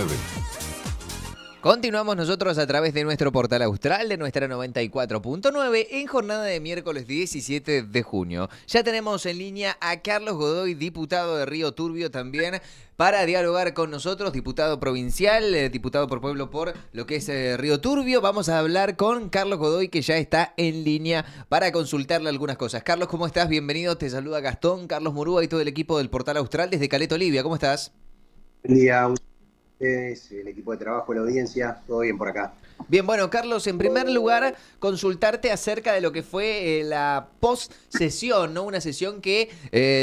94.9. Continuamos nosotros a través de nuestro portal austral, de nuestra 94.9, en jornada de miércoles 17 de junio. Ya tenemos en línea a Carlos Godoy, diputado de Río Turbio también, para dialogar con nosotros, diputado provincial, diputado por pueblo por lo que es Río Turbio. Vamos a hablar con Carlos Godoy, que ya está en línea para consultarle algunas cosas. Carlos, ¿cómo estás? Bienvenido, te saluda Gastón, Carlos Murúa y todo el equipo del portal austral desde Caleta Olivia. ¿Cómo estás? Buen día, el equipo de trabajo, la audiencia, todo bien por acá. Bien, bueno, Carlos, en primer lugar, consultarte acerca de lo que fue la post-sesión, ¿no? Una sesión que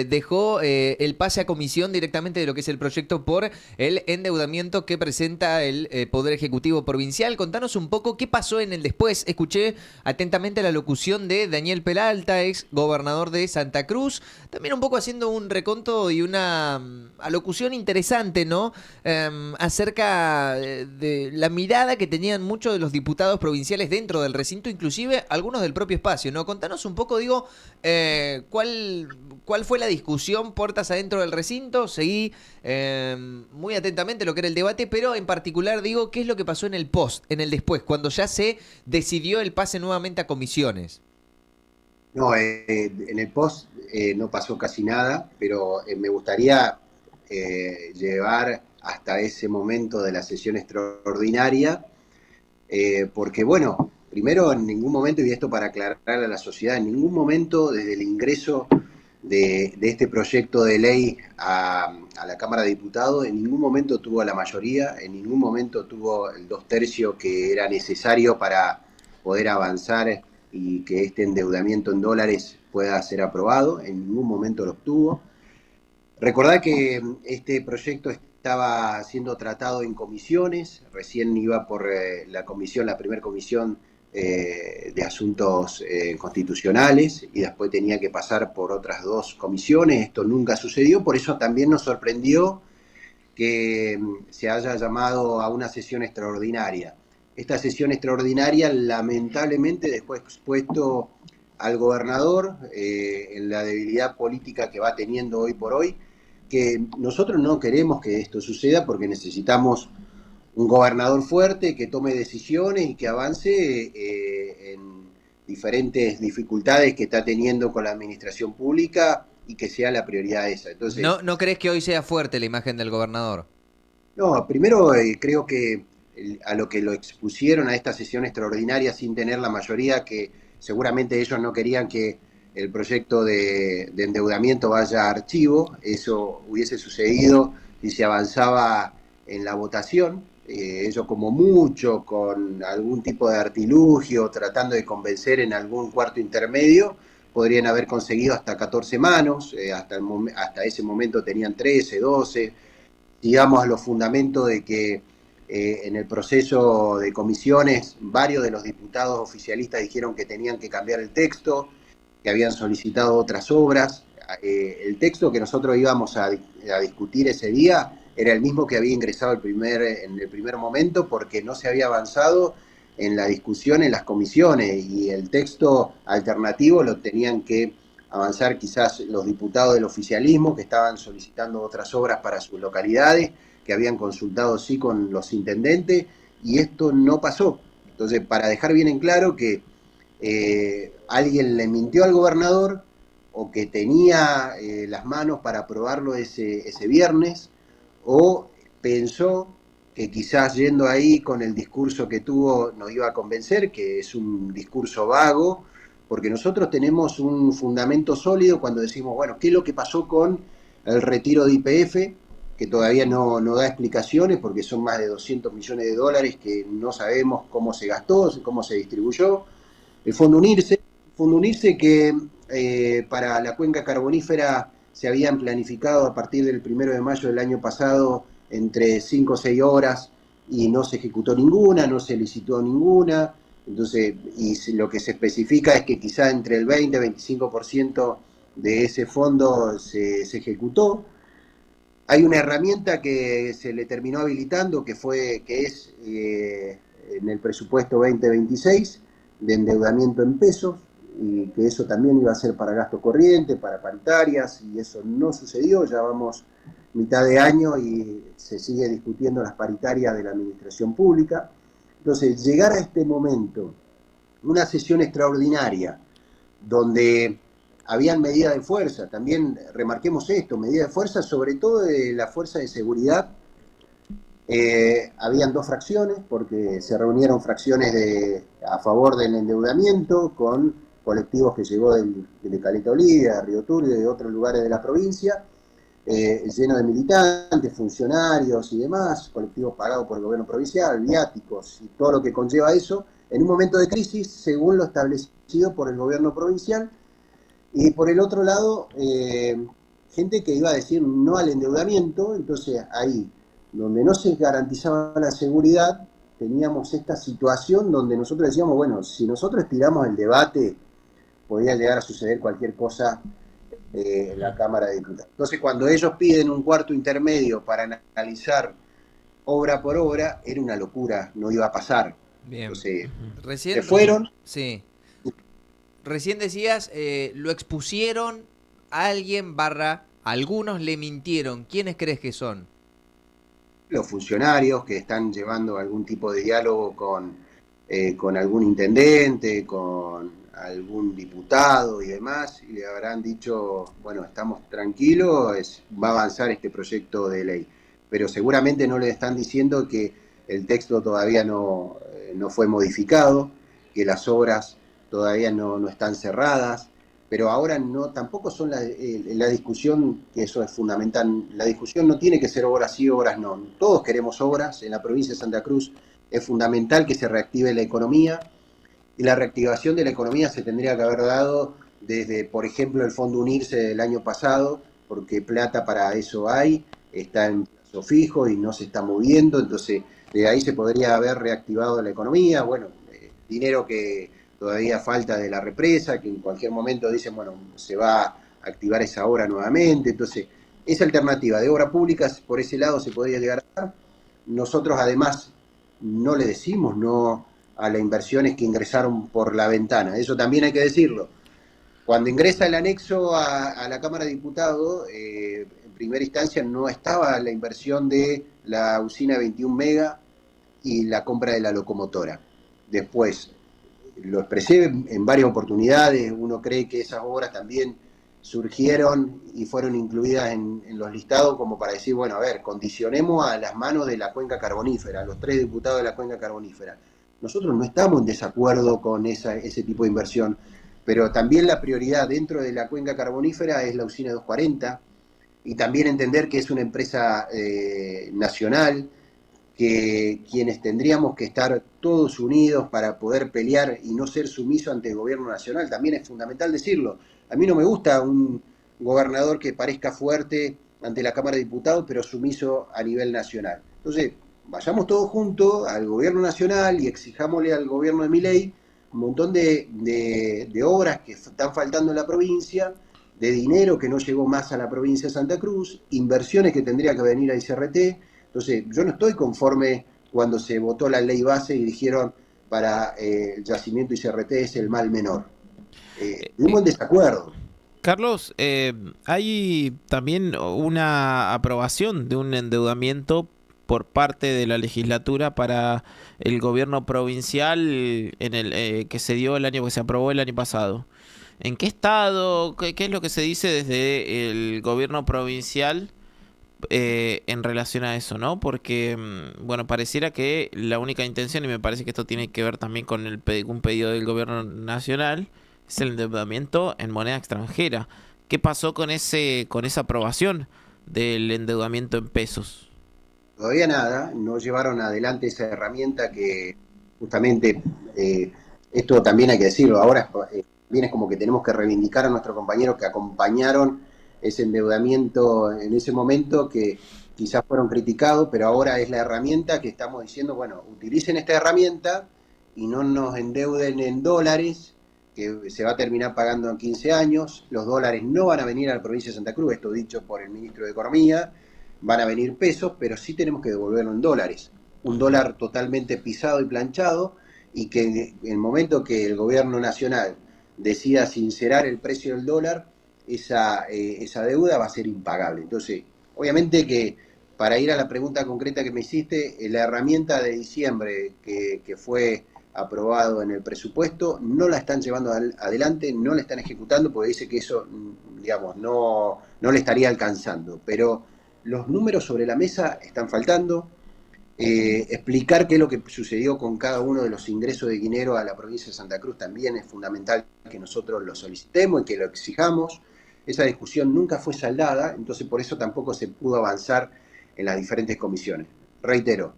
dejó el pase a comisión directamente de lo que es el proyecto por el endeudamiento que presenta el Poder Ejecutivo Provincial. Contanos un poco qué pasó en el después. Escuché atentamente la locución de Daniel Peralta, ex gobernador de Santa Cruz, también un poco haciendo un reconto y una alocución interesante, ¿no? Acerca de la mirada que tenían muchos de los diputados provinciales dentro del recinto, inclusive algunos del propio espacio, ¿no? Contanos un poco, digo, cuál fue la discusión puertas adentro del recinto. Seguí muy atentamente lo que era el debate, pero en particular, digo, ¿qué es lo que pasó en el post, en el después, cuando ya se decidió el pase nuevamente a comisiones? No, en el post no pasó casi nada, pero me gustaría llevar hasta ese momento de la sesión extraordinaria, porque bueno, primero en ningún momento, y esto para aclarar a la sociedad, en ningún momento desde el ingreso de este proyecto de ley a la Cámara de Diputados, en ningún momento tuvo la mayoría, en ningún momento tuvo el 2/3 que era necesario para poder avanzar y que este endeudamiento en dólares pueda ser aprobado, en ningún momento lo obtuvo. Recordad que este proyecto estaba siendo tratado en comisiones, recién iba por la primera comisión de asuntos constitucionales y después tenía que pasar por otras dos comisiones. Esto nunca sucedió, por eso también nos sorprendió que se haya llamado a una sesión extraordinaria. Esta sesión extraordinaria lamentablemente dejó expuesto al gobernador en la debilidad política que va teniendo hoy por hoy, que nosotros no queremos que esto suceda porque necesitamos un gobernador fuerte que tome decisiones y que avance en diferentes dificultades que está teniendo con la administración pública y que sea la prioridad esa. Entonces, ¿No crees que hoy sea fuerte la imagen del gobernador? no, primero creo que a lo que lo expusieron a esta sesión extraordinaria sin tener la mayoría, que seguramente ellos no querían que el proyecto de endeudamiento vaya a archivo, eso hubiese sucedido si se avanzaba en la votación, ellos como mucho con algún tipo de artilugio, tratando de convencer en algún cuarto intermedio, podrían haber conseguido hasta 14 manos, hasta ese momento tenían 13, 12, digamos a los fundamentos de que en el proceso de comisiones varios de los diputados oficialistas dijeron que tenían que cambiar el texto, que habían solicitado otras obras. El texto que nosotros íbamos a discutir ese día era el mismo que había ingresado en el primer momento porque no se había avanzado en la discusión en las comisiones y el texto alternativo lo tenían que avanzar quizás los diputados del oficialismo que estaban solicitando otras obras para sus localidades, que habían consultado sí con los intendentes, y esto no pasó. Entonces, para dejar bien en claro que alguien le mintió al gobernador o que tenía las manos para aprobarlo ese viernes, o pensó que quizás yendo ahí con el discurso que tuvo nos iba a convencer, que es un discurso vago, porque nosotros tenemos un fundamento sólido cuando decimos, bueno, ¿qué es lo que pasó con el retiro de YPF? Que todavía no da explicaciones porque son más de 200 millones de dólares que no sabemos cómo se gastó, cómo se distribuyó. El Fondo Unirse que para la cuenca carbonífera se habían planificado a partir del 1 de mayo del año pasado entre 5 o 6 horas y no se ejecutó ninguna, no se licitó ninguna. Entonces, y lo que se especifica es que quizá entre el 20 y 25% de ese fondo se ejecutó. Hay una herramienta que se le terminó habilitando, que es en el presupuesto 2026 de endeudamiento en pesos, y que eso también iba a ser para gasto corriente, para paritarias, y eso no sucedió. Ya vamos mitad de año y se sigue discutiendo las paritarias de la administración pública. Entonces, llegar a este momento, una sesión extraordinaria, donde habían medidas de fuerza, también remarquemos esto, medidas de fuerza, sobre todo de la fuerza de seguridad. Habían dos fracciones, porque se reunieron fracciones a favor del endeudamiento con colectivos que llegó de Caleta Olivia, de Río Turbio y de otros lugares de la provincia, lleno de militantes, funcionarios y demás, colectivos pagados por el gobierno provincial, viáticos y todo lo que conlleva eso, en un momento de crisis, según lo establecido por el gobierno provincial. Y por el otro lado, gente que iba a decir no al endeudamiento. Entonces ahí, donde no se garantizaba la seguridad, teníamos esta situación donde nosotros decíamos, bueno, si nosotros tiramos el debate, podía llegar a suceder cualquier cosa en la Cámara de Diputados. Entonces, cuando ellos piden un cuarto intermedio para analizar obra por obra, era una locura, no iba a pasar. Bien. Entonces, Recién, se fueron. Sí. Recién decías, lo expusieron a alguien / algunos le mintieron. ¿Quiénes crees que son? Los funcionarios que están llevando algún tipo de diálogo con algún intendente, con algún diputado y demás, y le habrán dicho, bueno, estamos tranquilos, va a avanzar este proyecto de ley. Pero seguramente no le están diciendo que el texto todavía no fue modificado, que las obras todavía no están cerradas, pero ahora tampoco son la discusión, que eso es fundamental. La discusión no tiene que ser obras sí, obras no. Todos queremos obras. En la provincia de Santa Cruz es fundamental que se reactive la economía, y la reactivación de la economía se tendría que haber dado desde, por ejemplo, el Fondo Unirse del año pasado, porque plata para eso hay, está en plazo fijo y no se está moviendo. Entonces de ahí se podría haber reactivado la economía. Bueno, dinero que todavía falta de la represa, que en cualquier momento dicen, bueno, se va a activar esa obra nuevamente. Entonces, esa alternativa de obra pública, por ese lado se podría llegar a dar. Nosotros además no le decimos no a las inversiones que ingresaron por la ventana, eso también hay que decirlo. Cuando ingresa el anexo a la Cámara de Diputados, en primera instancia no estaba la inversión de la usina 21 mega y la compra de la locomotora. Después, lo expresé en varias oportunidades, uno cree que esas obras también surgieron y fueron incluidas en los listados como para decir, bueno, a ver, condicionemos a las manos de la cuenca carbonífera, a los 3 diputados de la cuenca carbonífera. Nosotros no estamos en desacuerdo con ese tipo de inversión, pero también la prioridad dentro de la cuenca carbonífera es la usina 240, y también entender que es una empresa nacional, que quienes tendríamos que estar todos unidos para poder pelear y no ser sumisos ante el gobierno nacional. También es fundamental decirlo. A mí no me gusta un gobernador que parezca fuerte ante la Cámara de Diputados, pero sumiso a nivel nacional. Entonces, vayamos todos juntos al gobierno nacional y exijámosle al gobierno de Milei un montón de obras que están faltando en la provincia, de dinero que no llegó más a la provincia de Santa Cruz, inversiones que tendría que venir a ICRT. Entonces, yo no estoy conforme cuando se votó la ley base y dijeron para el yacimiento ICRT es el mal menor. Tuvimos en desacuerdo. Carlos, hay también una aprobación de un endeudamiento por parte de la legislatura para el gobierno provincial en el que se dio que se aprobó el año pasado. ¿En qué estado? ¿Qué es lo que se dice desde el gobierno provincial en relación a eso, ¿no? Porque, bueno, pareciera que la única intención, y me parece que esto tiene que ver también con un pedido del gobierno nacional, es el endeudamiento en moneda extranjera. ¿Qué pasó con esa aprobación del endeudamiento en pesos? Todavía nada, no llevaron adelante esa herramienta que justamente, esto también hay que decirlo, ahora bien es como que tenemos que reivindicar a nuestros compañeros que acompañaron ese endeudamiento en ese momento, que quizás fueron criticados, pero ahora es la herramienta que estamos diciendo, bueno, utilicen esta herramienta y no nos endeuden en dólares, que se va a terminar pagando en 15 años, los dólares no van a venir a la provincia de Santa Cruz, esto dicho por el ministro de Economía, van a venir pesos, pero sí tenemos que devolverlo en dólares, un dólar totalmente pisado y planchado, y que en el momento que el gobierno nacional decida sincerar el precio del dólar, esa deuda va a ser impagable. Entonces, obviamente que para ir a la pregunta concreta que me hiciste, la herramienta de diciembre que fue aprobado en el presupuesto, no la están llevando adelante, no la están ejecutando, porque dice que eso, digamos, no le estaría alcanzando. Pero los números sobre la mesa están faltando. Explicar qué es lo que sucedió con cada uno de los ingresos de dinero a la provincia de Santa Cruz también es fundamental que nosotros lo solicitemos y que lo exijamos. Esa discusión nunca fue saldada, entonces por eso tampoco se pudo avanzar en las diferentes comisiones. Reitero,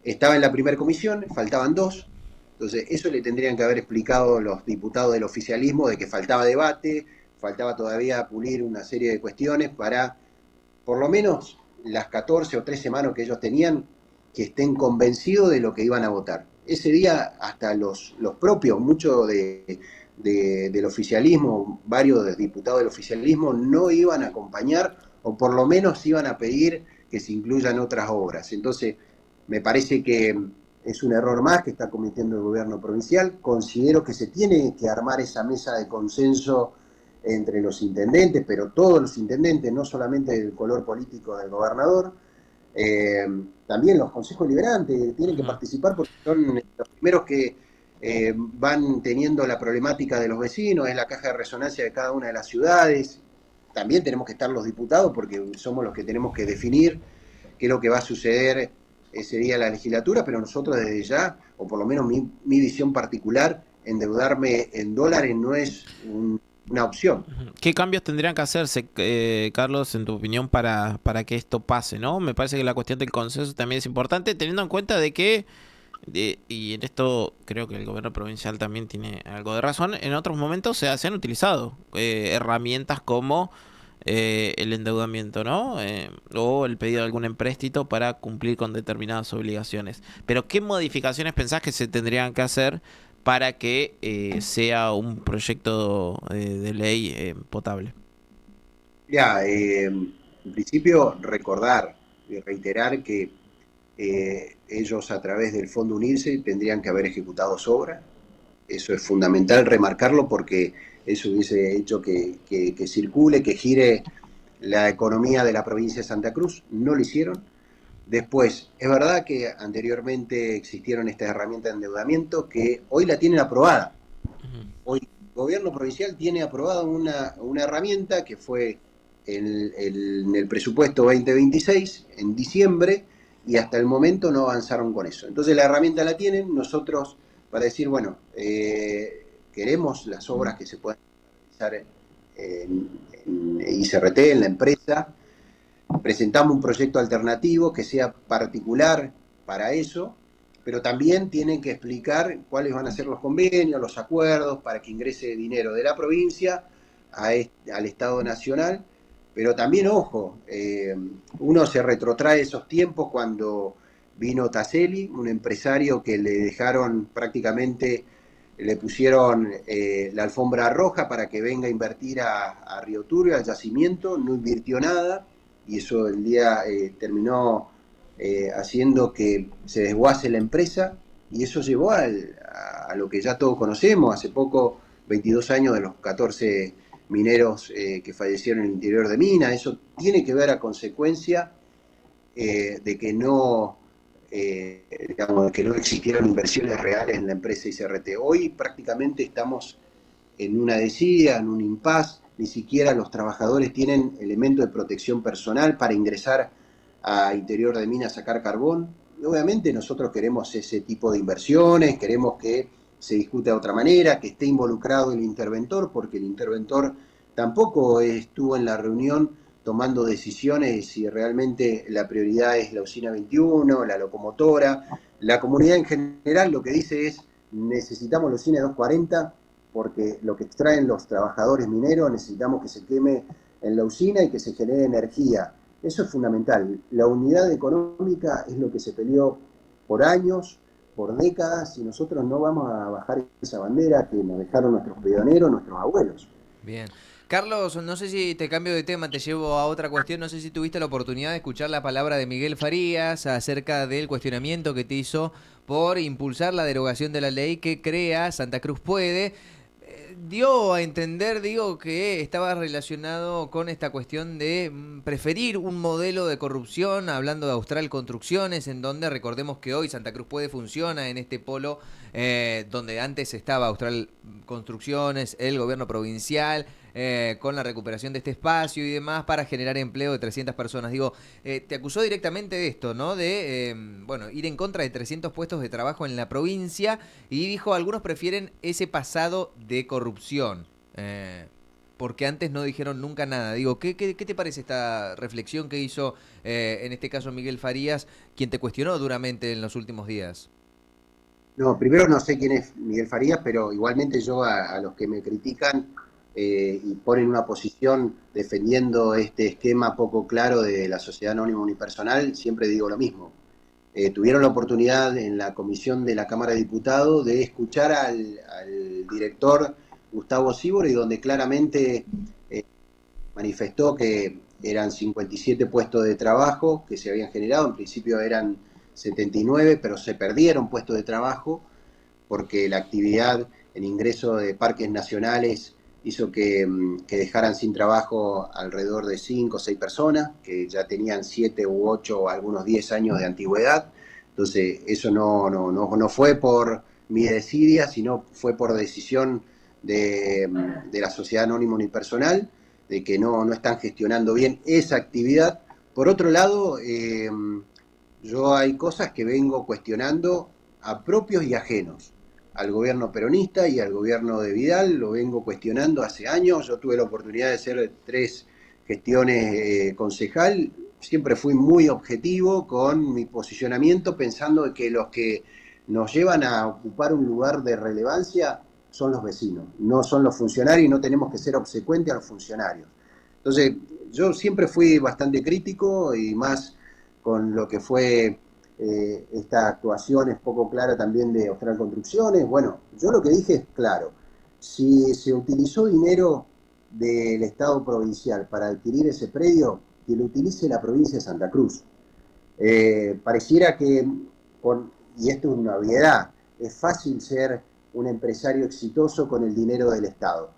estaba en la primera comisión, faltaban dos, entonces eso le tendrían que haber explicado los diputados del oficialismo de que faltaba debate, faltaba todavía pulir una serie de cuestiones para, por lo menos, las 14 o 13 manos que ellos tenían, que estén convencidos de lo que iban a votar. Ese día hasta los propios, muchos del oficialismo, varios diputados del oficialismo no iban a acompañar o por lo menos iban a pedir que se incluyan otras obras. Entonces, me parece que es un error más que está cometiendo el gobierno provincial. Considero que se tiene que armar esa mesa de consenso entre los intendentes, pero todos los intendentes, no solamente del color político del gobernador. También los consejos liberantes tienen que participar porque son los primeros que van teniendo la problemática de los vecinos, es la caja de resonancia de cada una de las ciudades. También tenemos que estar los diputados porque somos los que tenemos que definir qué es lo que va a suceder ese día en la legislatura, pero nosotros desde ya, o por lo menos mi visión particular, endeudarme en dólares no es una opción. ¿Qué cambios tendrían que hacerse, Carlos, en tu opinión, para que esto pase, ¿no? Me parece que la cuestión del consenso también es importante, teniendo en cuenta de que, y en esto creo que el gobierno provincial también tiene algo de razón, en otros momentos se han utilizado herramientas como el endeudamiento, ¿no? O el pedido de algún empréstito para cumplir con determinadas obligaciones. Pero ¿qué modificaciones pensás que se tendrían que hacer para que sea un proyecto de ley potable? Ya, en principio recordar y reiterar que ellos a través del Fondo Unirse tendrían que haber ejecutado obras. Eso es fundamental remarcarlo porque eso hubiese hecho que circule, que gire la economía de la provincia de Santa Cruz. No lo hicieron. Después, es verdad que anteriormente existieron estas herramientas de endeudamiento que hoy la tienen aprobada. Hoy el gobierno provincial tiene aprobada una herramienta que fue en el presupuesto 2026, en diciembre, y hasta el momento no avanzaron con eso. Entonces la herramienta la tienen, nosotros para decir, bueno, queremos las obras que se puedan realizar en ICRT, en la empresa. Presentamos un proyecto alternativo que sea particular para eso, pero también tienen que explicar cuáles van a ser los convenios, los acuerdos para que ingrese dinero de la provincia al Estado Nacional. Pero también, ojo, uno se retrotrae esos tiempos cuando vino Taselli, un empresario que le dejaron prácticamente, le pusieron la alfombra roja para que venga a invertir a Río Turbio, al yacimiento, no invirtió nada. Y eso el día terminó haciendo que se desguace la empresa y eso llevó a lo que ya todos conocemos. Hace poco, 22 años de los 14 mineros que fallecieron en el interior de Minas. Eso tiene que ver a consecuencia de que digamos, que no existieron inversiones reales en la empresa ICRT. Hoy prácticamente estamos en una desidia, en un impasse. Ni siquiera los trabajadores tienen elementos de protección personal para ingresar a interior de minas a sacar carbón. Y obviamente nosotros queremos ese tipo de inversiones, queremos que se discute de otra manera, que esté involucrado el interventor, porque el interventor tampoco estuvo en la reunión tomando decisiones si realmente la prioridad es la usina 21, la locomotora. La comunidad en general lo que dice es, necesitamos la usina 240, porque lo que extraen los trabajadores mineros necesitamos que se queme en la usina y que se genere energía. Eso es fundamental. La unidad económica es lo que se peleó por años, por décadas, y nosotros no vamos a bajar esa bandera que nos dejaron nuestros pioneros, nuestros abuelos. Bien. Carlos, no sé si te cambio de tema, te llevo a otra cuestión. No sé si tuviste la oportunidad de escuchar la palabra de Miguel Farías acerca del cuestionamiento que te hizo por impulsar la derogación de la ley que crea Santa Cruz Puede. dio a entender, digo, que estaba relacionado con esta cuestión de preferir un modelo de corrupción, hablando de Austral Construcciones, en donde recordemos que hoy Santa Cruz Puede funciona en este polo donde antes estaba Austral Construcciones, el gobierno provincial, con la recuperación de este espacio y demás para generar empleo de 300 personas. Digo, te acusó directamente de esto, ¿no? De, bueno, ir en contra de 300 puestos de trabajo en la provincia y dijo, algunos prefieren ese pasado de corrupción, porque antes no dijeron nunca nada. Digo, ¿qué te parece esta reflexión que hizo, en este caso, Miguel Farías, quien te cuestionó duramente en los últimos días? No, primero no sé quién es Miguel Farías, pero igualmente yo a los que me critican y ponen una posición defendiendo este esquema poco claro de la sociedad anónima unipersonal, siempre digo lo mismo. Tuvieron la oportunidad en la comisión de la Cámara de Diputados de escuchar al director Gustavo Sívori, donde claramente manifestó que eran 57 puestos de trabajo que se habían generado, en principio eran 79, pero se perdieron puestos de trabajo porque la actividad en ingreso de parques nacionales hizo que dejaran sin trabajo alrededor de 5 o 6 personas, que ya tenían 7 u 8 o algunos 10 años de antigüedad. Entonces, eso no fue por mi desidia, sino fue por decisión de la sociedad anónima unipersonal, de que no están gestionando bien esa actividad. Por otro lado, yo hay cosas que vengo cuestionando a propios y ajenos. Al gobierno peronista y al gobierno de Vidal lo vengo cuestionando hace años. Yo tuve la oportunidad de hacer 3 gestiones concejal. Siempre fui muy objetivo con mi posicionamiento, pensando que los que nos llevan a ocupar un lugar de relevancia son los vecinos, no son los funcionarios, y no tenemos que ser obsecuentes a los funcionarios. Entonces, yo siempre fui bastante crítico, y más con lo que fue esta actuación es poco clara también de Austral Construcciones. Bueno, yo lo que dije es claro: si se utilizó dinero del Estado provincial para adquirir ese predio, que lo utilice la provincia de Santa Cruz. Pareciera que, y esto es una obviedad, es fácil ser un empresario exitoso con el dinero del Estado.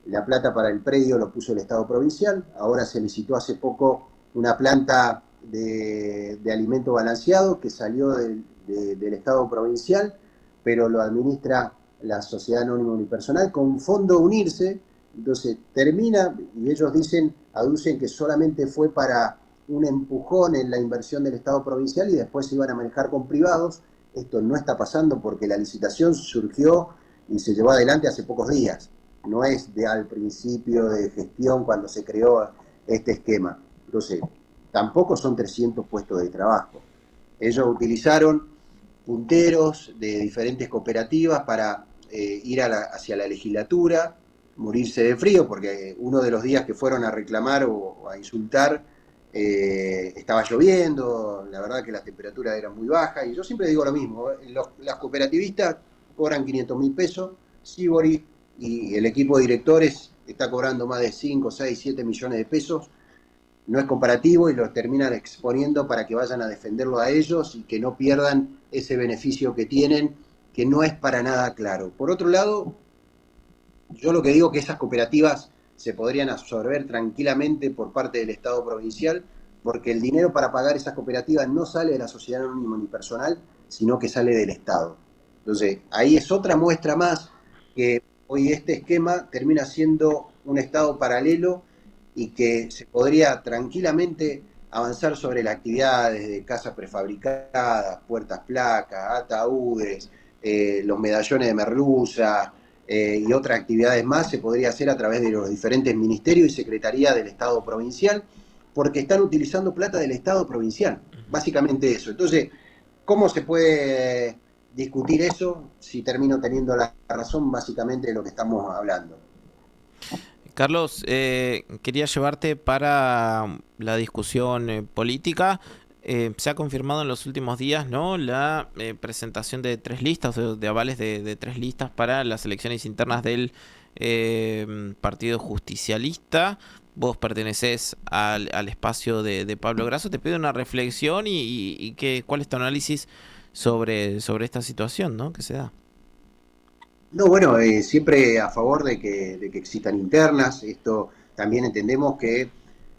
La plata para el predio lo puso el Estado provincial, ahora se licitó hace poco una planta de alimento balanceado que salió del Estado provincial, pero lo administra la Sociedad Anónima Unipersonal con Fondo Unirse. Entonces termina, y ellos aducen que solamente fue para un empujón en la inversión del Estado provincial y después se iban a manejar con privados. Esto no está pasando porque la licitación surgió y se llevó adelante hace pocos días. No es al principio de gestión cuando se creó este esquema. Entonces, tampoco son 300 puestos de trabajo. Ellos utilizaron punteros de diferentes cooperativas para ir hacia la legislatura, morirse de frío, porque uno de los días que fueron a reclamar o a insultar, estaba lloviendo, la verdad que las temperaturas eran muy bajas, y yo siempre digo lo mismo: las cooperativistas cobran 500.000 pesos, Sívori y el equipo de directores está cobrando más de 5, 6, 7 millones de pesos. No es comparativo, y los terminan exponiendo para que vayan a defenderlo a ellos y que no pierdan ese beneficio que tienen, que no es para nada claro. Por otro lado, yo lo que digo es que esas cooperativas se podrían absorber tranquilamente por parte del Estado provincial, porque el dinero para pagar esas cooperativas no sale de la sociedad anónima unipersonal, sino que sale del Estado. Entonces, ahí es otra muestra más que hoy este esquema termina siendo un Estado paralelo, y que se podría tranquilamente avanzar sobre la actividad desde casas prefabricadas, puertas placas, ataúdes, los medallones de merluza y otras actividades más. Se podría hacer a través de los diferentes ministerios y secretarías del Estado provincial, porque están utilizando plata del Estado provincial, básicamente eso. Entonces, ¿cómo se puede discutir eso si termino teniendo la razón básicamente de lo que estamos hablando? Carlos, quería llevarte para la discusión política. Se ha confirmado en los últimos días, ¿no?, la presentación de 3 listas, de avales de 3 listas para las elecciones internas del Partido Justicialista. Vos pertenecés al espacio de Pablo Grasso. Te pido una reflexión y cuál es tu análisis sobre esta situación, ¿no?, que se da. No, bueno, siempre a favor de que existan internas. Esto también entendemos que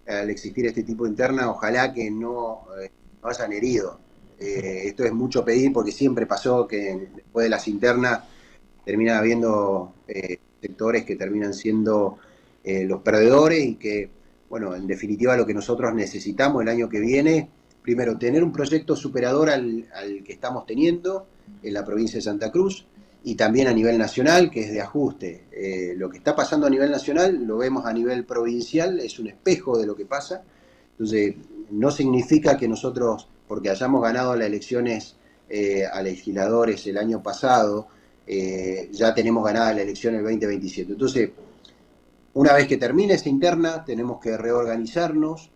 al existir este tipo de interna, ojalá que no hayan herido. Esto es mucho pedir porque siempre pasó que después de las internas termina habiendo sectores que terminan siendo los perdedores y que, bueno, en definitiva lo que nosotros necesitamos el año que viene, primero, tener un proyecto superador al que estamos teniendo en la provincia de Santa Cruz y también a nivel nacional, que es de ajuste. Lo que está pasando a nivel nacional lo vemos a nivel provincial, es un espejo de lo que pasa. Entonces, no significa que nosotros, porque hayamos ganado las elecciones a legisladores el año pasado, ya tenemos ganada la elección el 2027. Entonces, una vez que termine esta interna, tenemos que reorganizarnos,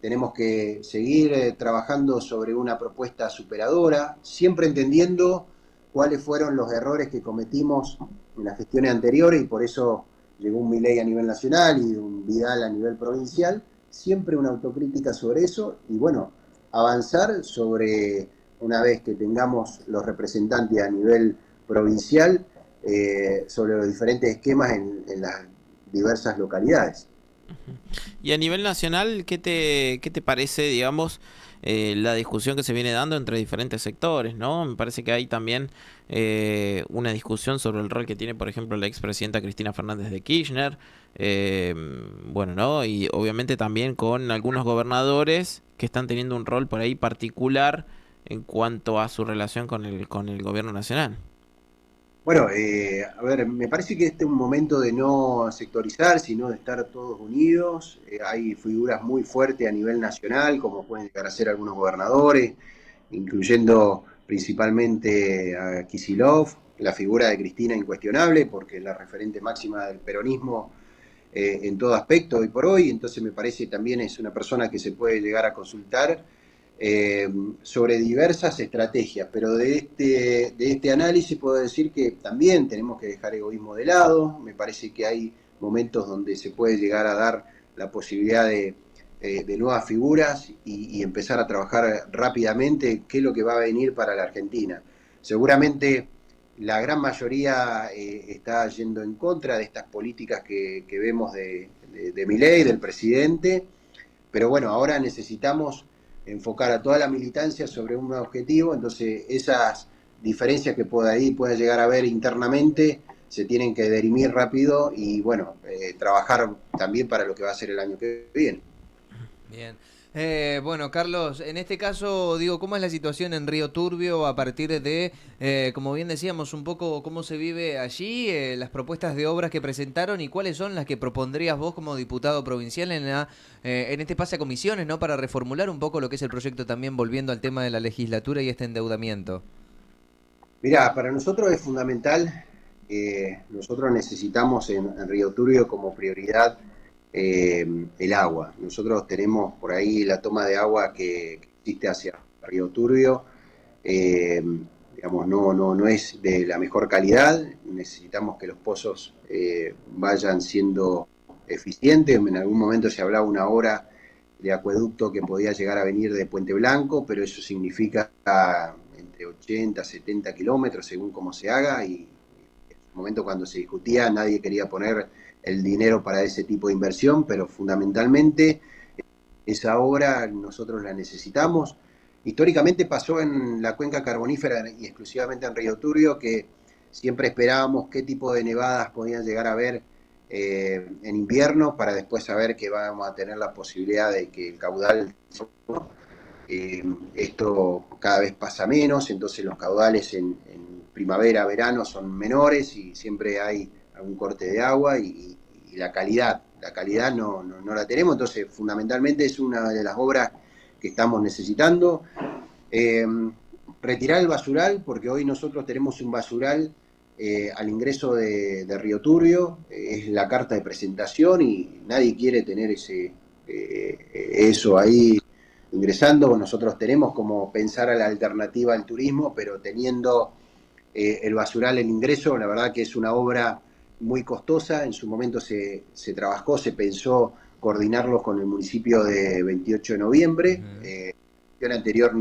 tenemos que seguir trabajando sobre una propuesta superadora, siempre entendiendo cuáles fueron los errores que cometimos en las gestiones anteriores y por eso llegó un Milei a nivel nacional y un Vidal a nivel provincial, siempre una autocrítica sobre eso y bueno, avanzar sobre, una vez que tengamos los representantes a nivel provincial, sobre los diferentes esquemas en las diversas localidades. Y a nivel nacional, qué te parece, digamos, la discusión que se viene dando entre diferentes sectores, ¿no? Me parece que hay también una discusión sobre el rol que tiene, por ejemplo, la expresidenta Cristina Fernández de Kirchner, eh, bueno, ¿no? Y obviamente también con algunos gobernadores que están teniendo un rol por ahí particular en cuanto a su relación con el gobierno nacional. Bueno, a ver, me parece que este es un momento de no sectorizar, sino de estar todos unidos. Hay figuras muy fuertes a nivel nacional, como pueden llegar a ser algunos gobernadores, incluyendo principalmente a Kicillof, la figura de Cristina incuestionable, porque es la referente máxima del peronismo en todo aspecto hoy por hoy, entonces me parece también es una persona que se puede llegar a consultar eh, sobre diversas estrategias, pero de este análisis puedo decir que también tenemos que dejar egoísmo de lado, me parece que hay momentos donde se puede llegar a dar la posibilidad de nuevas figuras y empezar a trabajar rápidamente qué es lo que va a venir para la Argentina. Seguramente la gran mayoría está yendo en contra de estas políticas que vemos de Milei, del presidente, pero bueno, ahora necesitamos enfocar a toda la militancia sobre un objetivo, entonces esas diferencias que pueda llegar a haber internamente se tienen que dirimir rápido y bueno, trabajar también para lo que va a ser el año que viene. Bien. Bueno, Carlos, en este caso, digo, ¿cómo es la situación en Río Turbio a partir de, como bien decíamos, un poco cómo se vive allí, las propuestas de obras que presentaron y cuáles son las que propondrías vos como diputado provincial en este pase a comisiones, ¿no? Para reformular un poco lo que es el proyecto también volviendo al tema de la legislatura y este endeudamiento. Mirá, para nosotros es fundamental, nosotros necesitamos en Río Turbio como prioridad el agua. Nosotros tenemos por ahí la toma de agua que existe hacia Río Turbio, eh, digamos, no es de la mejor calidad, necesitamos que los pozos vayan siendo eficientes. En algún momento se hablaba una hora de acueducto que podía llegar a venir de Puente Blanco, pero eso significa entre 80 a 70 kilómetros según cómo se haga y en el momento cuando se discutía nadie quería poner el dinero para ese tipo de inversión, pero fundamentalmente esa obra nosotros la necesitamos. Históricamente pasó en la cuenca carbonífera y exclusivamente en Río Turbio que siempre esperábamos qué tipo de nevadas podían llegar a haber en invierno para después saber que vamos a tener la posibilidad de que el caudal esto cada vez pasa menos, entonces los caudales en primavera, verano son menores y siempre hay algún corte de agua y la calidad no la tenemos, entonces fundamentalmente es una de las obras que estamos necesitando. Eh, Retirar el basural, porque hoy nosotros tenemos un basural al ingreso de Río Turbio, es la carta de presentación y nadie quiere tener eso ahí ingresando. Nosotros tenemos como pensar a la alternativa al turismo, pero teniendo el basural en ingreso, la verdad que es una obra muy costosa. En su momento se trabajó, se pensó coordinarlos con el municipio de 28 de noviembre. Ujú. El anterior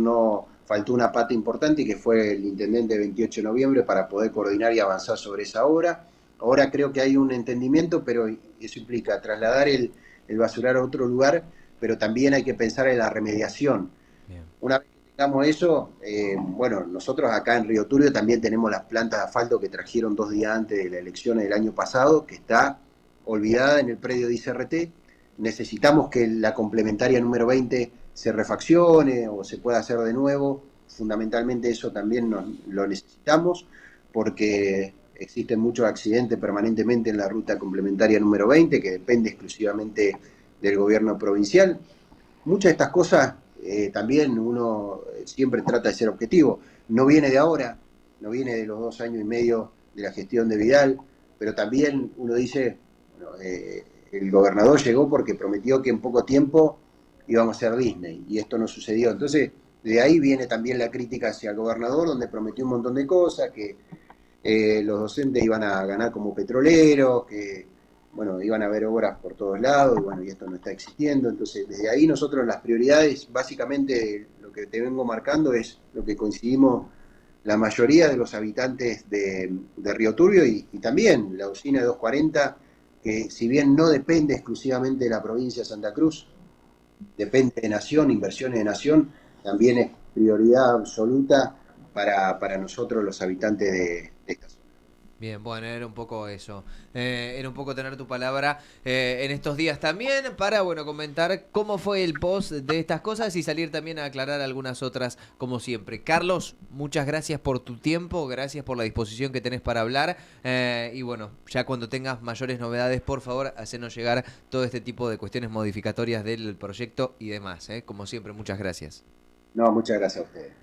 faltó una pata importante que fue el intendente 28 de noviembre para poder coordinar y avanzar sobre esa obra. Ahora creo que hay un entendimiento, pero eso implica trasladar el basural a otro lugar, pero también hay que pensar en la remediación. Bien. Una vez que tengamos eso, bueno, nosotros acá en Río Turbio también tenemos las plantas de asfalto que trajeron 2 días antes de las elecciones del año pasado, que está olvidada en el predio de ICRT. Necesitamos que la complementaria número 20 se refaccione o se pueda hacer de nuevo. Fundamentalmente eso también lo necesitamos porque existen muchos accidentes permanentemente en la ruta complementaria número 20 que depende exclusivamente del gobierno provincial. Muchas de estas cosas también uno siempre trata de ser objetivo. No viene de ahora, no viene de los 2 años y medio de la gestión de Vidal, pero también uno dice, bueno, el gobernador llegó porque prometió que en poco tiempo íbamos a ser Disney, y esto no sucedió. Entonces, de ahí viene también la crítica hacia el gobernador, donde prometió un montón de cosas, que los docentes iban a ganar como petroleros, que bueno, iban a haber obras por todos lados, y bueno, y esto no está existiendo. Entonces, desde ahí nosotros las prioridades, básicamente lo que te vengo marcando es lo que coincidimos la mayoría de los habitantes de Río Turbio y también la usina de 240, que si bien no depende exclusivamente de la provincia de Santa Cruz, depende de Nación, inversiones de Nación, también es prioridad absoluta para nosotros los habitantes de esta zona. Bien, bueno, era un poco eso, era un poco tener tu palabra en estos días también para, bueno, comentar cómo fue el post de estas cosas y salir también a aclarar algunas otras como siempre. Carlos, muchas gracias por tu tiempo, gracias por la disposición que tenés para hablar y bueno, ya cuando tengas mayores novedades, por favor, hacenos llegar todo este tipo de cuestiones modificatorias del proyecto y demás, como siempre, muchas gracias. No, muchas gracias a ustedes.